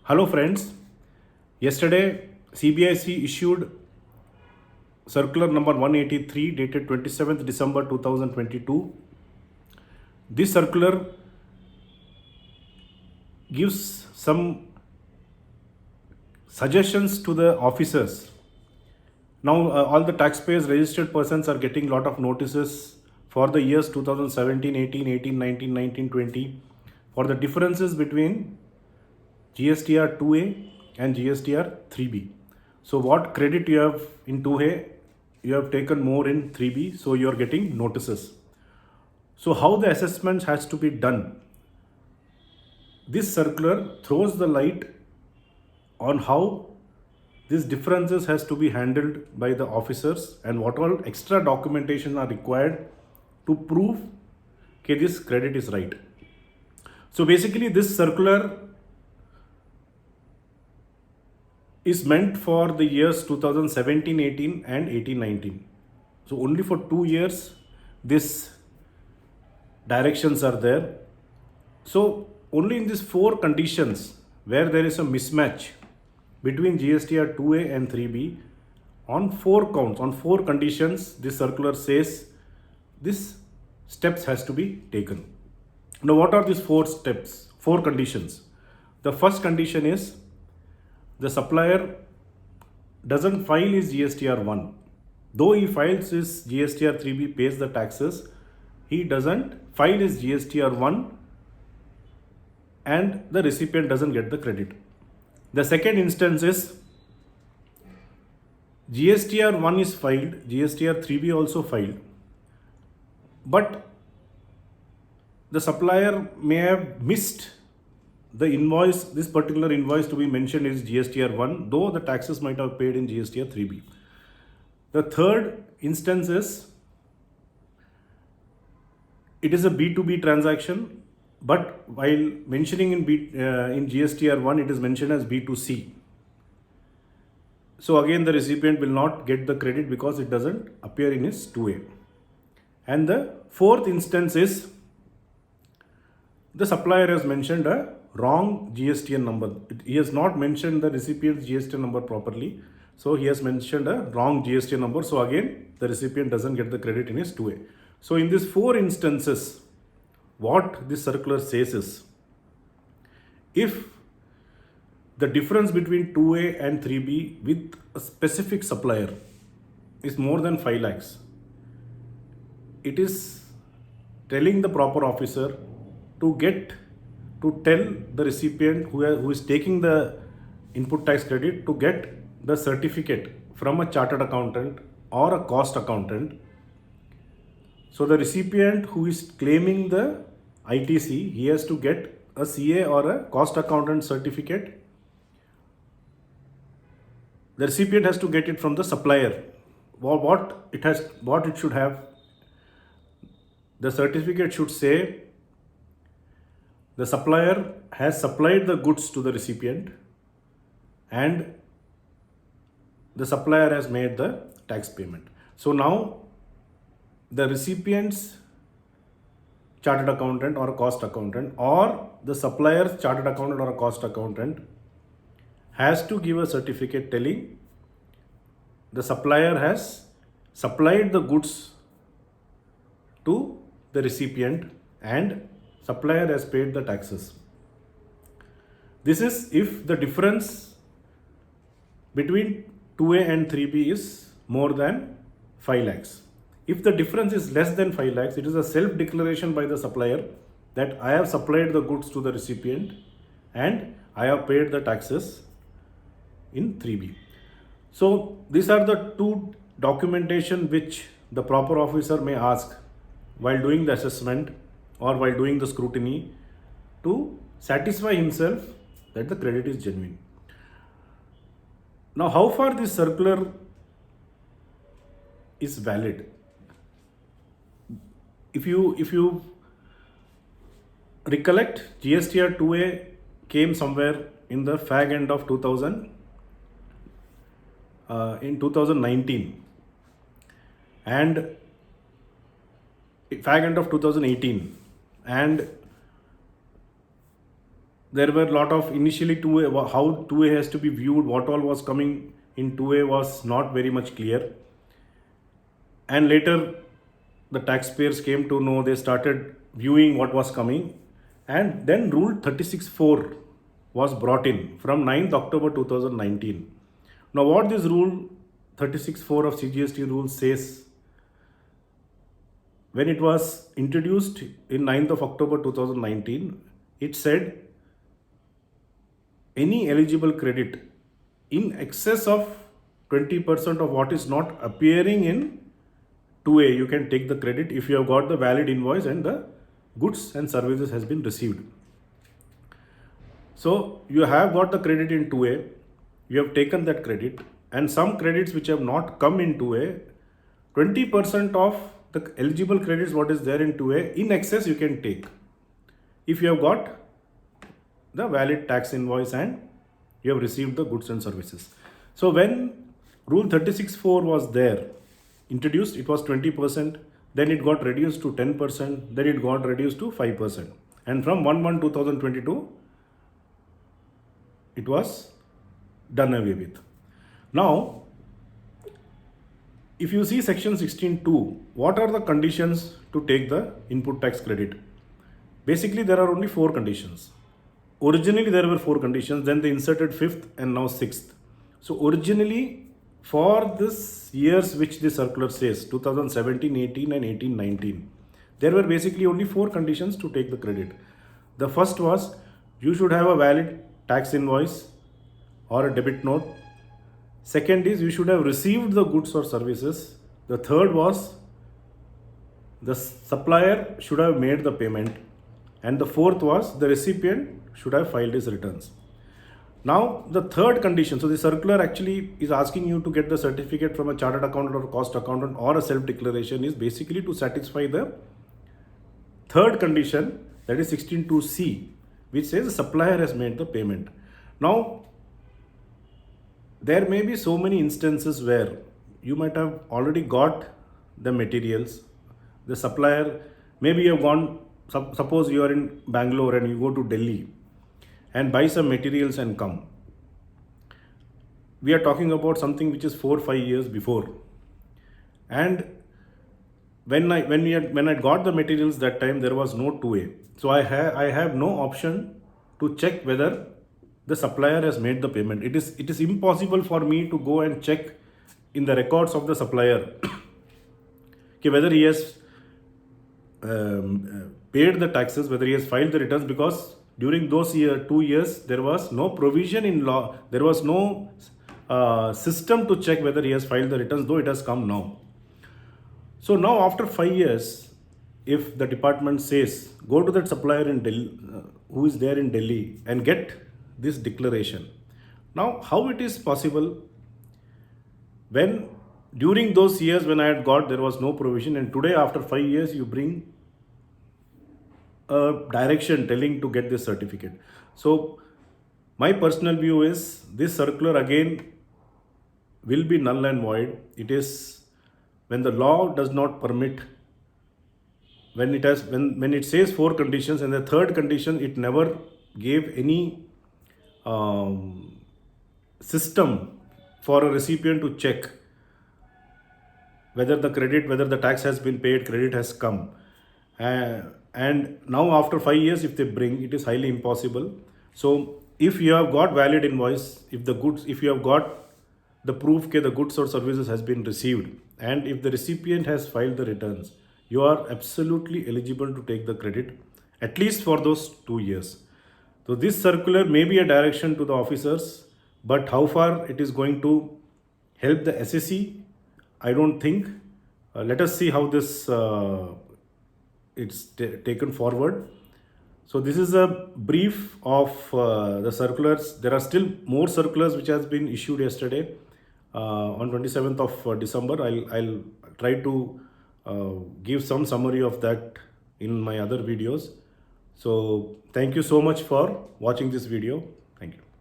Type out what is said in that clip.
Hello friends, yesterday CBIC issued circular number 183 dated 27th December 2022. This circular gives some suggestions to the officers. Now all the taxpayers registered persons are getting lot of notices for the years 2017, 18, 18, 19, 19, 20 for the differences between GSTR-2A and GSTR-3B. So what credit you have in 2A, you have taken more in 3B, so you are getting notices. So how the assessment has to be done? This circular throws the light on how these differences has to be handled by the officers and what all extra documentation are required to prove that this credit is right. So basically this circular is meant for the years 2017-18 and 18-19. So only for 2 years these directions are there. So only in these 4 conditions where there is a mismatch between GSTR 2A and 3B on 4 counts, on 4 conditions, this circular says this steps has to be taken. Now what are these 4 steps, 4 conditions? The first condition is the supplier doesn't file his GSTR-1. Though he files his GSTR-3B, pays the taxes, he doesn't file his GSTR-1 and the recipient doesn't get the credit. The second instance is GSTR-1 is filed, GSTR-3B also filed, but the supplier may have missed the invoice, this particular invoice to be mentioned is GSTR-1, though the taxes might have paid in GSTR-3B. The third instance is it is a B2B transaction, but while mentioning in GSTR-1, it is mentioned as B2C. So again, the recipient will not get the credit because it doesn't appear in his 2A. And the fourth instance is the supplier has mentioned a wrong GSTN number. He has not mentioned the recipient's GSTN number properly. So he has mentioned a wrong GSTN number. So again, the recipient doesn't get the credit in his 2A. So in these 4 instances, what this circular says is, if the difference between 2A and 3B with a specific supplier is more than 5 lakhs, it is telling the proper officer to tell the recipient who is taking the input tax credit to get the certificate from a chartered accountant or a cost accountant. So the recipient who is claiming the ITC, he has to get a CA or a cost accountant certificate. The recipient has to get it from the supplier. What it should have, the certificate should say the supplier has supplied the goods to the recipient and the supplier has made the tax payment. So now the recipient's chartered accountant or a cost accountant or the supplier's chartered accountant or a cost accountant has to give a certificate telling the supplier has supplied the goods to the recipient and supplier has paid the taxes. This is if the difference between 2A and 3B is more than 5 lakhs. If the difference is less than 5 lakhs, it is a self-declaration by the supplier that I have supplied the goods to the recipient and I have paid the taxes in 3B. So these are the 2 documentation which the proper officer may ask while doing the assessment or while doing the scrutiny to satisfy himself that the credit is genuine. Now, how far this circular is valid? If you recollect, GSTR-2A came somewhere in the fag end of 2019 and fag end of 2018. And there were a lot of initially 2A, how 2A has to be viewed, what all was coming in 2A was not very much clear. And later the taxpayers came to know, they started viewing what was coming, and then rule 36.4 was brought in from 9th October 2019. Now what this rule 36.4 of CGST rule says, when it was introduced in 9th of October 2019, it said any eligible credit in excess of 20% of what is not appearing in 2A, you can take the credit if you have got the valid invoice and the goods and services has been received. So you have got the credit in 2A, you have taken that credit, and some credits which have not come in 2A, 20% of the eligible credits what is there in 2A in excess you can take if you have got the valid tax invoice and you have received the goods and services. So when rule 36.4 was there introduced, it was 20%, then it got reduced to 10%, then it got reduced to 5%, and from 1/1/2022 it was done away with. Now if you see section 16.2, what are the conditions to take the input tax credit? Basically there are only 4 conditions. Originally there were 4 conditions, then they inserted 5th and now 6th. So originally for this years which the circular says, 2017-18 and 18-19, there were basically only 4 conditions to take the credit. The first was you should have a valid tax invoice or a debit note. Second is you should have received the goods or services. The third was the supplier should have made the payment. And the fourth was the recipient should have filed his returns. Now the third condition, so the circular actually is asking you to get the certificate from a chartered accountant or cost accountant or a self-declaration, is basically to satisfy the third condition, that is 16.2C, which says the supplier has made the payment. Now there may be so many instances where you might have already got the materials, the supplier, maybe you have gone, suppose you are in Bangalore and you go to Delhi and buy some materials and come. We are talking about something which is 4-5 years before. And when I got the materials that time, there was no 2A. So I have no option to check whether the supplier has made the payment. It is impossible for me to go and check in the records of the supplier whether he has paid the taxes, whether he has filed the returns, because during those 2 years there was no provision in law, there was no system to check whether he has filed the returns, though it has come now. So now after 5 years, if the department says go to that supplier in Delhi, who is there in Delhi, and get this declaration. Now how it is possible when during those years when I had got, there was no provision, and today after 5 years you bring a direction telling to get this certificate. So my personal view is this circular again will be null and void. It is when the law does not permit, when it says 4 conditions and the third condition it never gave any system for a recipient to check whether the tax has been paid, credit has come. And now after 5 years, if they bring, it is highly impossible. So if you have got valid invoice, if you have got the proof that the goods or services has been received, and if the recipient has filed the returns, you are absolutely eligible to take the credit, at least for those 2 years. So this circular may be a direction to the officers, but how far it is going to help the SSE, I don't think. Let us see how this it's taken forward. So this is a brief of the circulars. There are still more circulars which has been issued yesterday on 27th of December. I'll try to give some summary of that in my other videos. So thank you so much for watching this video.